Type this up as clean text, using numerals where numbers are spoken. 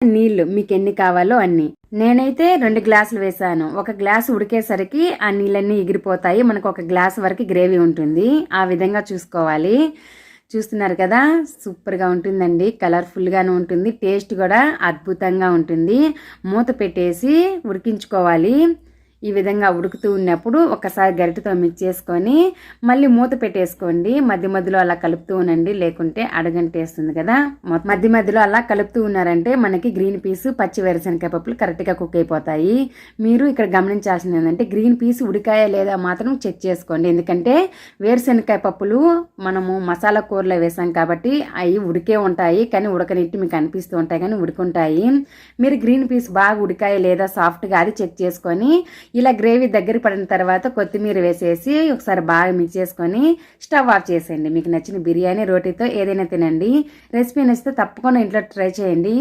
నీళ్లు మీకు ఎన్ని కావాలో అన్ని. నేనైతే 2 గ్లాసులు వేసాను. ఒక గ్లాసు ఉడికేసరికి ఆ నీళ్ళన్నీ ఎగిరిపోతాయి. మనకు ఒక గ్లాస్ వరకు గ్రేవీ ఉంటుంది. ఆ విధంగా చూసుకోవాలి. చూస్తున్నారు కదా, సూపర్గా ఉంటుందండి. కలర్ఫుల్గాను ఉంటుంది, టేస్ట్ కూడా అద్భుతంగా ఉంటుంది. మూత పెట్టేసి ఉడికించుకోవాలి. ఈ విధంగా ఉడుకుతూ ఉన్నప్పుడు ఒకసారి గరిటెతో మిక్స్ చేసుకొని మళ్ళీ మూత పెట్టేసుకోండి. మధ్య మధ్యలో అలా కలుపుతూ ఉండండి, లేకుంటే అడగంటేస్తుంది కదా. మధ్య మధ్యలో అలా కలుపుతూ ఉన్నారంటే మనకి గ్రీన్ పీస్, పచ్చి వేరుశనగకాయ పప్పులు కరెక్ట్గా కుక్ అయిపోతాయి. మీరు ఇక్కడ గమనించాల్సింది ఏంటంటే గ్రీన్ పీస్ ఉడికాయా లేదా మాత్రం చెక్ చేసుకోండి. ఎందుకంటే వేరుశనగకాయ పప్పులు మనము మసాలా కూరలో వేసాం కాబట్టి అవి ఉడికే ఉంటాయి, కానీ ఉడకనిట్టు మీకు అనిపిస్తూ ఉంటాయి, కానీ ఉడుకుంటాయి. మీరు గ్రీన్ పీస్ బాగా ఉడికాయా లేదా సాఫ్ట్గా అది చెక్ చేసుకొని ఇలా గ్రేవీ దగ్గర పడిన తర్వాత కొత్తిమీర వేసేసి ఒకసారి బాగా మిక్స్ చేసుకొని స్టవ్ ఆఫ్ చేసేయండి. మీకు నచ్చిన బిర్యానీ రోటీతో ఏదైనా తినండి. రెసిపీ నచ్చితే తప్పకుండా ఇంట్లో ట్రై చేయండి.